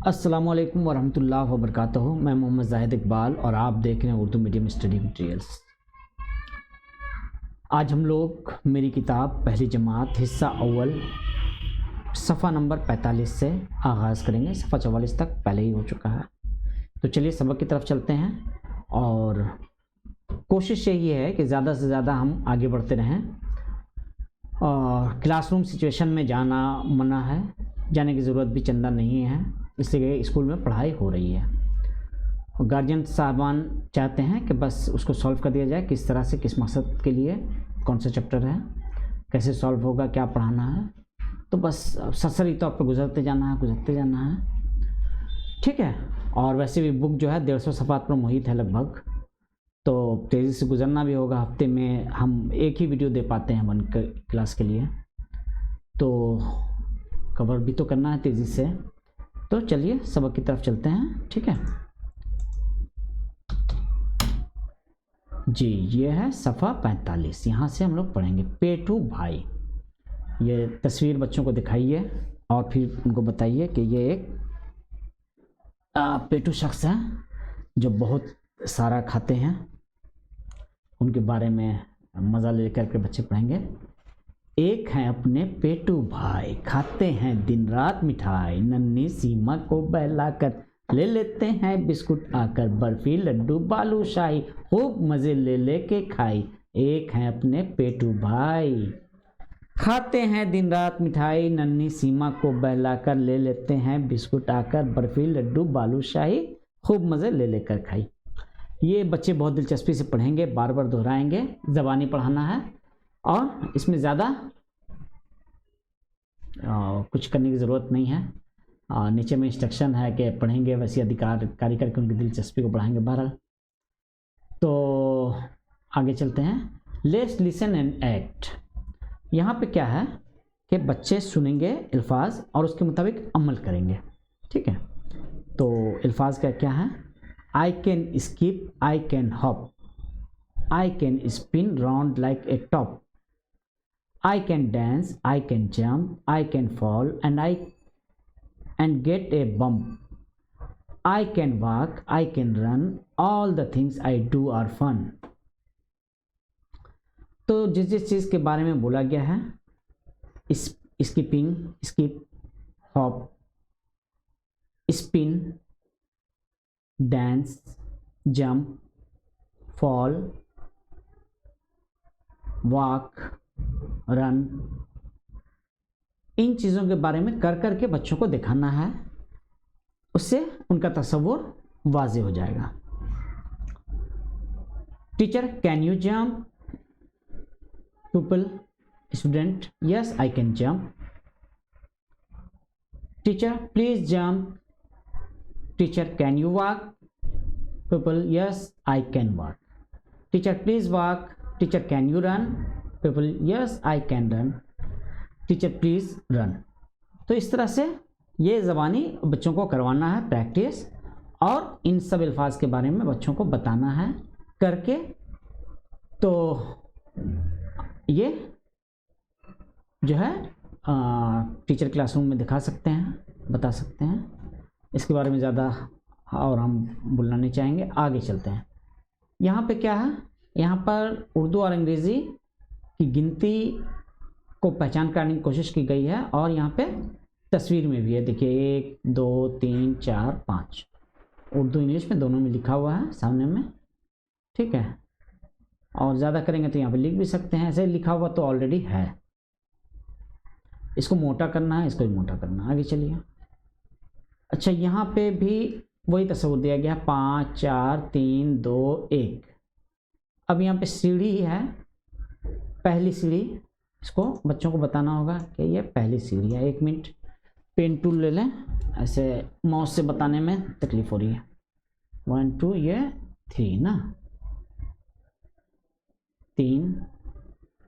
अस्सलामुअलैकुम वरहमतुल्लाहि वबरकातुहू। मैं मोहम्मद जाहिद इकबाल और आप देख रहे हैं उर्दू मीडियम स्टडी मटेरियल्स। आज हम लोग मेरी किताब पहली जमात हिस्सा अव्वल सफ़ा नंबर 45 से आगाज़ करेंगे। सफ़ा 44 तक पहले ही हो चुका है। तो चलिए सबक की तरफ चलते हैं और कोशिश यही है कि ज़्यादा से ज़्यादा हम आगे बढ़ते रहें। और क्लासरूम सिचुएशन में जाना मना है, जाने की ज़रूरत भी चंदा नहीं है, इसलिए स्कूल में पढ़ाई हो रही है। गार्जियन साहबान चाहते हैं कि बस उसको सॉल्व कर दिया जाए, किस तरह से, किस मकसद के लिए, कौन सा चैप्टर है, कैसे सॉल्व होगा, क्या पढ़ाना है। तो बस सरसरी तौर पर गुजरते जाना है, ठीक है। और वैसे भी बुक जो है 150 सफ़ात पर मुहित है लगभग, तो तेज़ी से गुजरना भी होगा। हफ्ते में हम एक ही वीडियो दे पाते हैं 1 क्लास के लिए, तो कवर भी तो करना है तेज़ी से। तो चलिए सबक की तरफ चलते हैं, ठीक है जी। ये है सफ़ा 45। यहाँ से हम लोग पढ़ेंगे पेटू भाई। ये तस्वीर बच्चों को दिखाइए और फिर उनको बताइए कि ये एक पेटू शख्स है जो बहुत सारा खाते हैं। उनके बारे में मज़ा लेकर के बच्चे पढ़ेंगे। एक हैं अपने पेटू भाई, खाते हैं दिन रात मिठाई, नन्ही सीमा को बहलाकर ले लेते हैं बिस्कुट आकर, बर्फी लड्डू बालूशाही खूब मज़े ले लेके खाई। एक हैं अपने पेटू भाई, खाते हैं दिन रात मिठाई, नन्ही सीमा को बहलाकर ले लेते हैं बिस्कुट आकर, बर्फी लड्डू बालूशाही खूब मज़े ले लेकर खाई। ये बच्चे बहुत दिलचस्पी से पढ़ेंगे, बार बार दोहराएंगे। ज़बानी पढ़ाना है और इसमें ज़्यादा कुछ करने की ज़रूरत नहीं है। नीचे में इंस्ट्रक्शन है कि पढ़ेंगे वैसे अधिकारी करके उनकी दिलचस्पी को बढ़ाएंगे। बहरहाल तो आगे चलते हैं। Let's listen and act. यहाँ पे क्या है कि बच्चे सुनेंगे अल्फाज और उसके मुताबिक अमल करेंगे, ठीक है। तो अल्फाज का क्या है? I can skip, I can hop, I can spin round like a top, I can dance, I can jump, I can fall and get a bump. I can walk, I can run, all the things I do are fun. तो जिस चीज़ के बारे में बोला गया है, skipping, skip, hop, spin, dance, jump, fall, walk, run, इन चीज़ों के बारे में कर करके बच्चों को दिखाना है। उससे उनका तसव्वुर वाज़ेह हो जाएगा। Teacher can you jump? People, student, yes I can jump. Teacher please jump. Teacher can you walk? People, yes I can walk. Teacher please walk. Teacher can you run? People, yes I can run. Teacher please run. तो इस तरह से ये ज़बानी बच्चों को करवाना है practice, और इन सब अल्फाज के बारे में बच्चों को बताना है करके। तो ये जो है टीचर क्लासरूम में दिखा सकते हैं, बता सकते हैं। इसके बारे में ज़्यादा और हम बोलना नहीं चाहेंगे। आगे चलते हैं। यहाँ पे क्या है? यहाँ पर उर्दू और अंग्रेज़ी की गिनती को पहचान करने की कोशिश की गई है, और यहाँ पे तस्वीर में भी है। देखिए 1 2 3 4 5 उर्दू इंग्लिश में दोनों में लिखा हुआ है सामने में, ठीक है। और ज़्यादा करेंगे तो यहाँ पे लिख भी सकते हैं। ऐसे लिखा हुआ तो ऑलरेडी है, इसको मोटा करना है, इसको भी मोटा करना है। आगे चलिए। अच्छा, यहाँ पे भी वही तस्वीर दिया गया, 5 4 3 2 1। अब यहाँ पे सीढ़ी है, पहली सीढ़ी। इसको बच्चों को बताना होगा कि ये पहली सीढ़ी है। 1 मिनट, पेन टूल ले लें, ऐसे माउस से बताने में तकलीफ हो रही है। 1 2, ये 3 ना, 3,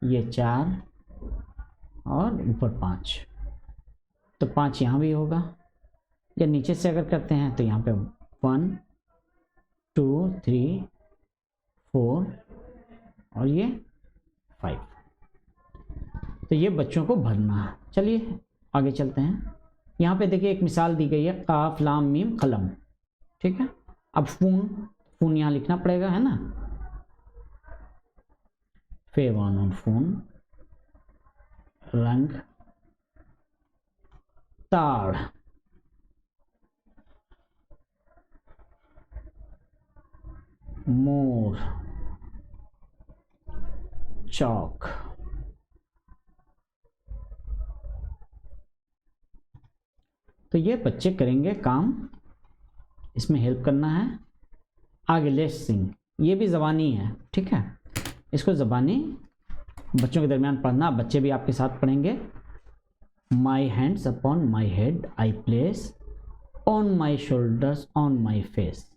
ये 4 और ऊपर 5। तो 5 यहाँ भी होगा। या नीचे से अगर करते हैं तो यहाँ पे 1 2 3 4 और ये 5। तो ये बच्चों को भरना है। चलिए आगे चलते हैं। यहाँ पे देखिए एक मिसाल दी गई है, काफ लाम मीम कलम, ठीक है। अब फून यहाँ लिखना पड़ेगा, है ना। फेवानून फून, रंग ताड़, मोर, चौक, तो ये बच्चे करेंगे काम, इसमें हेल्प करना है। आगे लेट्स सिंग, ये भी ज़बानी है, ठीक है। इसको ज़बानी बच्चों के दरमियान पढ़ना, बच्चे भी आपके साथ पढ़ेंगे। My hands upon my head I place, on my shoulders on my face,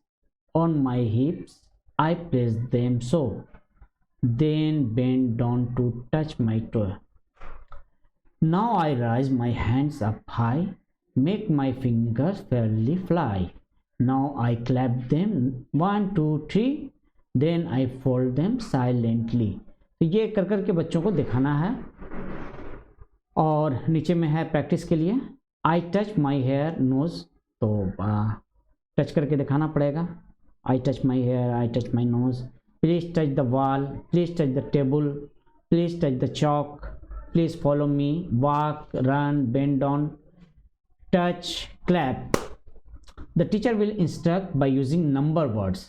on my हिप्स I place them so, then bend down to touch my toe. Now I raise my hands up high, make my fingers fairly fly. Now I clap them 1 2 3, then I fold them silently. तो ये कर कर के बच्चों को दिखाना है। और नीचे में है प्रैक्टिस के लिए, I touch my hair nose, तो टच करके दिखाना पड़ेगा। I touch my hair, I touch my nose. Please touch the wall, please touch the table, please touch the chalk, please follow me, walk, run, bend down, touch, clap. The teacher will instruct by using number words.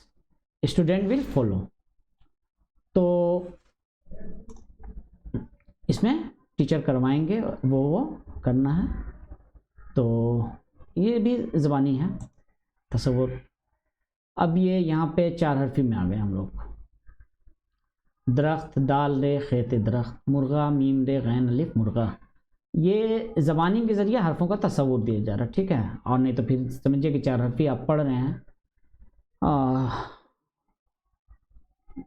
Student will follow. तो इसमें teacher करवाएंगे, वो करना है। तो ये भी ज़बानी है, तसव्वुर। अब ये यहाँ पे 4 हरफी में आ गए हम लोग। दरख्त, दाल रे खेत दरख्त, मुर्गा मीम रे गैन अलिफ मुर्गा। ये ज़बानी के ज़रिए हरफों का तसव्वुर दिया जा रहा है, ठीक है। और नहीं तो फिर समझिए कि 4 हरफी आप पढ़ रहे हैं,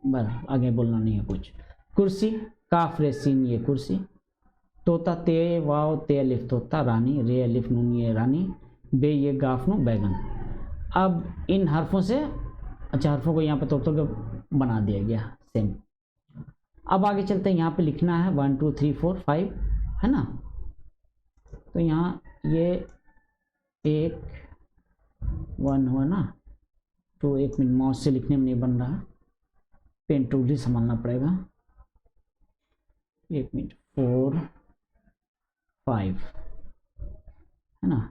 बस आगे बोलना नहीं है कुछ। कुर्सी, काफ रे सीन ये कुर्सी, तोता ते वाव ते अलिफ तोता, रानी रे अलिफ नून ये रानी, बे ये गाफ नू बैगन। अब इन हरफों से हरफों को यहाँ पे तोड़ के बना दिया गया सेम। अब आगे चलते हैं, यहाँ पे लिखना है 1 2 3 4 5, है ना। तो यहाँ ये 1 1 हुआ ना, तो 1 मिनट माउस से लिखने में नहीं बन रहा, पेन टूल ही संभालना पड़ेगा। 1 मिनट 4 5, है ना।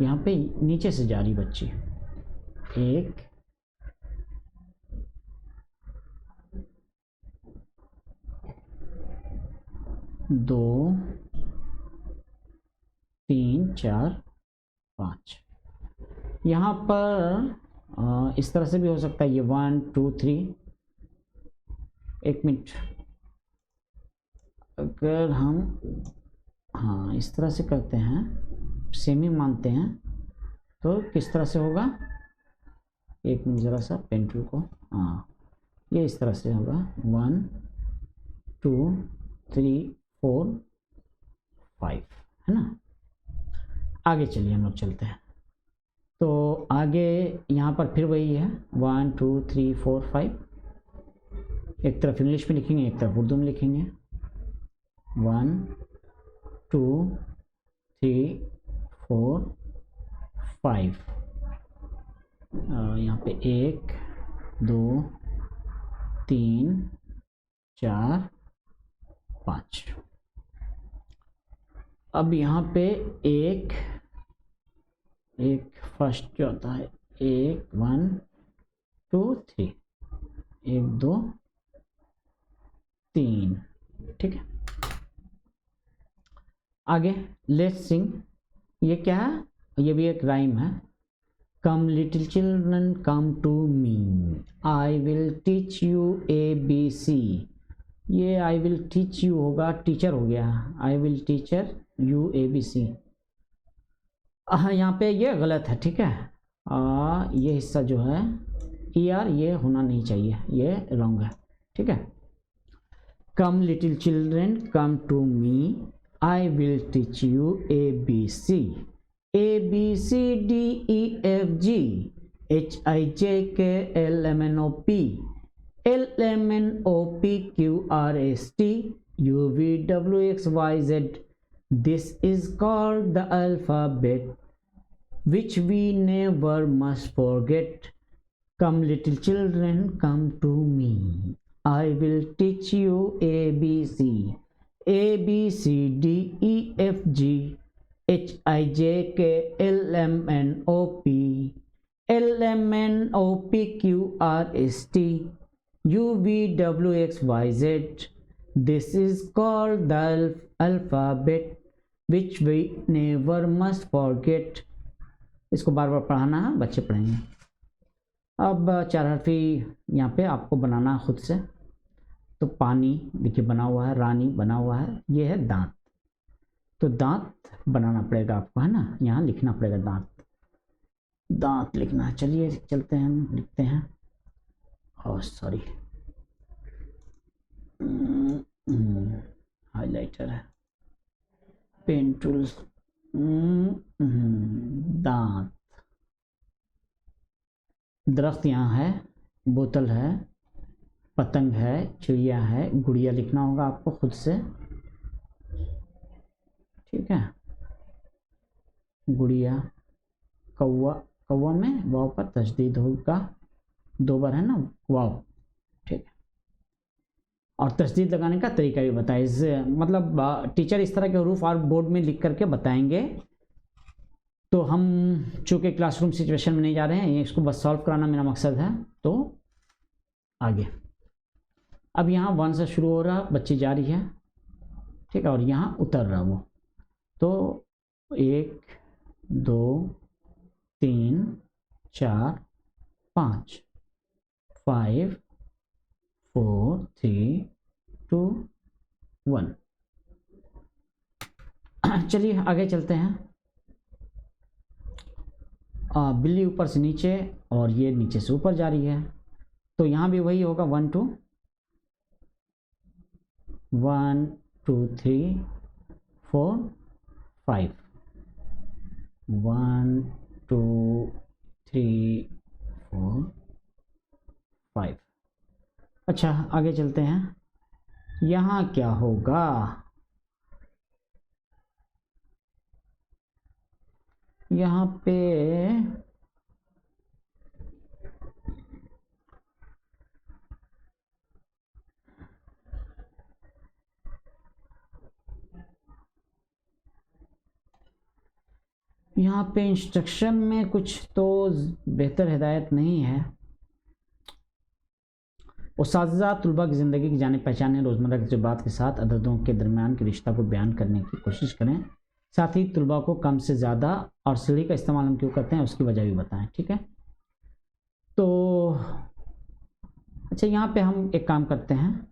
यहाँ पे नीचे से जा रही बच्ची, 1 2 3 4 5। यहाँ पर इस तरह से भी हो सकता है, ये 1 2 3। 1 मिनट, अगर हम इस तरह से करते हैं, सेमी मानते हैं, तो किस तरह से होगा। 1 मिनट ज़रा सा पेन टूल को, ये इस तरह से होगा 1 2 3 4 5, है ना। आगे चलिए हम लोग चलते हैं। तो आगे यहाँ पर फिर वही है 1 2 3 4 5। एक तरफ इंग्लिश में लिखेंगे, एक तरफ उर्दू में लिखेंगे। 1 2 3 4 5। यहाँ पे 1 2 3 4 5। अब यहाँ पे एक फर्स्ट जो आता है 1 2 3, 1 2 3, ठीक है। आगे लेट्स सिंग, ये क्या है, ये भी एक राइम है। Come little children come to me, I will teach you ABC। ये आई विल टीच यू होगा, टीचर हो गया, I will teacher you ABC। यहाँ पे ये गलत है, ठीक है। ये हिस्सा जो है ER ये होना नहीं चाहिए, ये रॉन्ग है, ठीक है। Come little children come to me, I will teach you ABC। ABCDEFG HIJK LMNOP LMNOPQRST UVWXYZ This is called the alphabet, which we never must forget. Come little children, come to me. I will teach you ABC. A B C D E F G H I J K L M N O P L M N O P Q R S T U V W X Y Z. This is called the alphabet, which we never must forget. इसको बार बार पढ़ाना है, बच्चे पढ़ेंगे। अब 4 हर्फी यहाँ पे आपको बनाना खुद से। तो पानी देखिए बना हुआ है, रानी बना हुआ है, ये है दांत। तो दांत बनाना पड़ेगा आपको, है ना, यहाँ लिखना पड़ेगा दांत, दांत लिखना है। चलिए चलते हैं, हम लिखते हैं। ओह सॉरी, हाइलाइटर है, पेन टूल्स। दांत, दरख्त यहाँ है, बोतल है, पतंग है, चिड़िया है, गुड़िया लिखना होगा आपको खुद से, ठीक है। गुड़िया, कौवा, कौवा में वाव पर तशदीद होगा, 2 बार है ना वाव, ठीक है। और तशदीद लगाने का तरीका भी बताए, मतलब टीचर इस तरह के हरूफ और बोर्ड में लिख करके बताएंगे। तो हम चूँकि क्लासरूम सिचुएशन में नहीं जा रहे हैं, इसको बस सॉल्व कराना मेरा मकसद है। तो आगे अब यहाँ 1 से शुरू हो रहा, बच्ची जा रही है, ठीक है, और यहाँ उतर रहा वो। तो 1 2 3 4 5 5 4 3 2 1। चलिए आगे चलते हैं। बिल्ली ऊपर से नीचे और ये नीचे से ऊपर जा रही है, तो यहाँ भी वही होगा 1 2 1 2 3 4 5 1 2 3 4 5। अच्छा आगे चलते हैं, यहाँ क्या होगा? यहाँ पे इंस्ट्रक्शन में कुछ तो बेहतर हिदायत नहीं है। उस्ताज़ा तलबा की ज़िंदगी की जाने पहचाने रोज़मर्रा के तजुर्बात के साथ अददों के दरमियान के रिश्ता को बयान करने की कोशिश करें। साथ ही तलबा को कम से ज़्यादा और सीढ़ी का इस्तेमाल हम क्यों करते हैं उसकी वजह भी बताएं, ठीक है। तो अच्छा यहाँ पे हम एक काम करते हैं,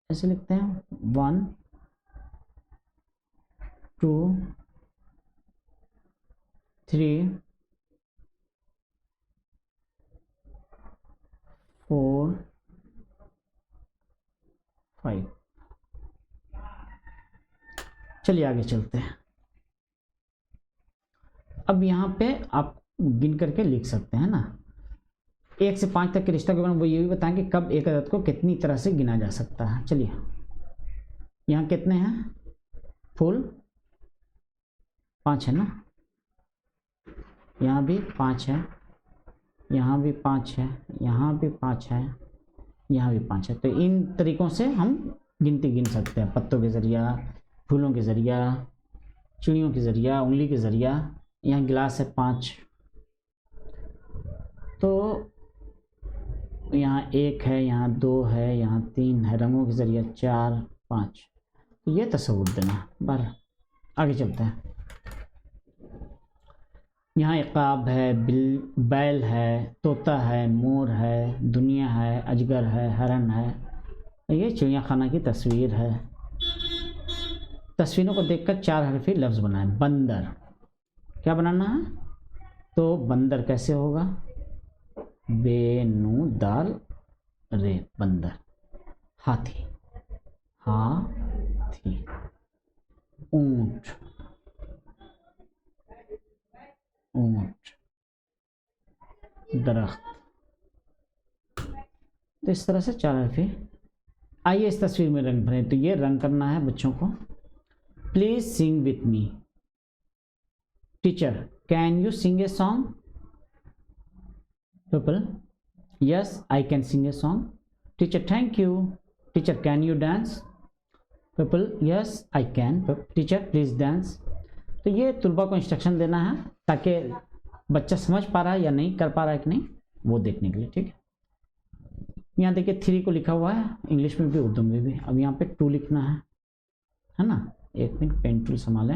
ऐसे लिखते हैं 1 2 3 4 5। चलिए आगे चलते हैं। अब यहाँ पे आप गिन करके लिख सकते हैं ना, 1 से 5 तक के रिश्ता के बारे में वो ये भी बताएं कि कब एक अदद को कितनी तरह से गिना जा सकता है। चलिए यहाँ कितने हैं? फुल 5 है ना, यहाँ भी 5 है, यहाँ भी 5 है, यहाँ भी 5 है, यहाँ भी 5 है। तो इन तरीक़ों से हम गिनती गिन सकते हैं, पत्तों के ज़रिया, फूलों के ज़रिया, चिड़ियों के ज़रिया, उंगली के ज़रिया। यहाँ गिलास है 5, तो यहाँ 1 है, यहाँ 2 है, यहाँ 3 है, रंगों के ज़रिए 4 5। तो ये तसव्वुर देना बार। आगे चलते हैं। यहाँ इक़ाब है, बैल है, तोता है, मोर है, दुनिया है, अजगर है, हरन है। ये चिड़िया खाना की तस्वीर है। तस्वीरों को देखकर 4 हरफी लफ्ज़ बनाएं। बंदर, क्या बनाना है? तो बंदर कैसे होगा? बे नू दाल रे, बंदर। हाथी, हाथी, ऊंट, ऊंट, दरख्त। तो इस तरह से 4 हरफी। आइए इस तस्वीर में रंग भरें। तो ये रंग करना है बच्चों को। Please sing with me. Teacher can you sing a song? People yes I can sing a song. Teacher thank you. Teacher can you dance? People yes I can. Teacher please dance. तो ये तुलबा को instruction देना है ताकि बच्चा समझ पा रहा है या नहीं, कर पा रहा है कि नहीं, वो देखने के लिए। ठीक है, यहाँ देखिए 3 को लिखा हुआ है, इंग्लिश में भी उर्दू में भी। अब यहाँ पे 2 लिखना है ना। एक मिनट पेन टूल संभालें।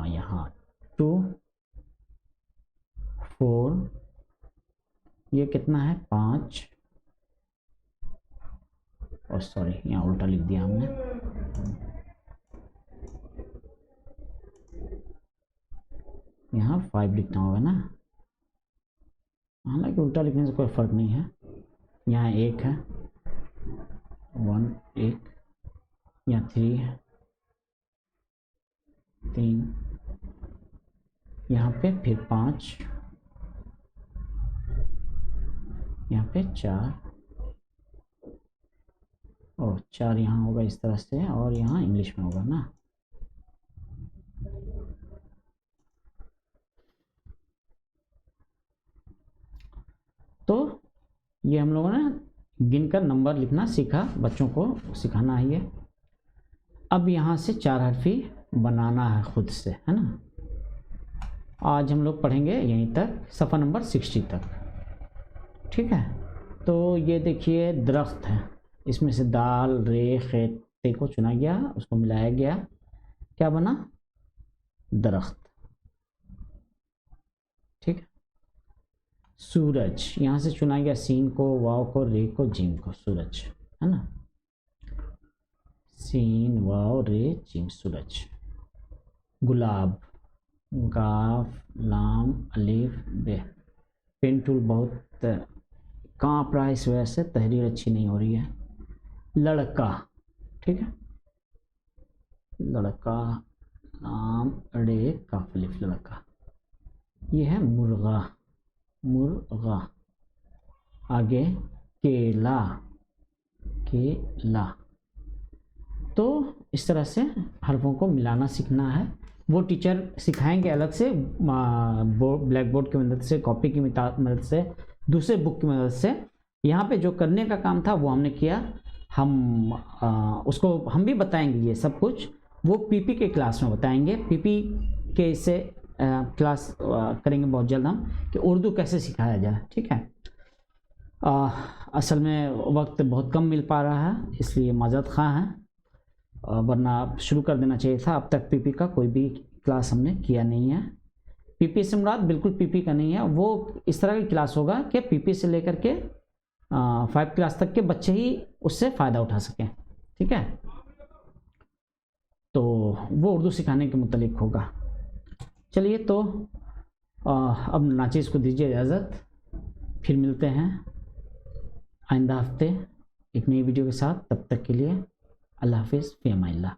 यहाँ 2 4, ये कितना है 5, और सॉरी यहाँ उल्टा लिख दिया हमने। यहाँ 5 लिखना होगा ना, हालांकि उल्टा लिखने से कोई फर्क नहीं है। यहाँ 1 है, 1 1, यहाँ 3 है, 3, यहाँ पे फिर 5, यहाँ पे 4, और 4 यहाँ होगा इस तरह से, और यहाँ इंग्लिश में होगा ना। तो ये हम लोगों ने गिनकर नंबर लिखना सीखा, बच्चों को सिखाना है ये। अब यहाँ से 4 हरफी बनाना है खुद से, है ना। आज हम लोग पढ़ेंगे यहीं तक, सफ़ा नंबर 60 तक। ठीक है, तो ये देखिए दरख्त है, इसमें से दाल रे खेत ते को चुना गया, उसको मिलाया गया, क्या बना? दरख्त। ठीक है, सूरज, यहाँ से चुना गया सीन को, वाव को, रे को, जिम को, सूरज, है ना। सीन वाव रे जिम, सूरज। गुलाब, गाफ लाम अलिफ बे। पेन टूल बहुत काँप रहा है, इस वजह से तहरीर अच्छी नहीं हो रही है। लड़का, ठीक है, लड़का, लाम अड़े काफ अलिफ, लड़का। ये है मुर्गा, मुर्गा। आगे केला, केला। तो इस तरह से हरफों को मिलाना सीखना है। वो टीचर सिखाएंगे अलग से, ब्लैक बोर्ड की मदद से, कॉपी की मदद से, दूसरे बुक की मदद से। यहाँ पे जो करने का काम था वो हमने किया। हम उसको हम भी बताएंगे, ये सब कुछ वो पीपी के क्लास में बताएंगे। पीपी के इससे क्लास करेंगे बहुत जल्द हम, कि उर्दू कैसे सिखाया जाए। ठीक है, असल में वक्त बहुत कम मिल पा रहा है, इसलिए माजरत ख़्वाह हैं, वरना शुरू कर देना चाहिए था। अब तक पीपी का कोई भी क्लास हमने किया नहीं है। पीपी से मुराद बिल्कुल पीपी का नहीं है, वो इस तरह की क्लास होगा कि पीपी से लेकर के 5 क्लास तक के बच्चे ही उससे फ़ायदा उठा सकें। ठीक है, तो वो उर्दू सिखाने के मुतालिक होगा। चलिए, तो अब नाचिज़ को दीजिए इजाज़त, फिर मिलते हैं आइंदा हफ्ते एक नई वीडियो के साथ। तब तक के लिए अल्लाह हाफिज़, फ़ी अमानिल्लाह।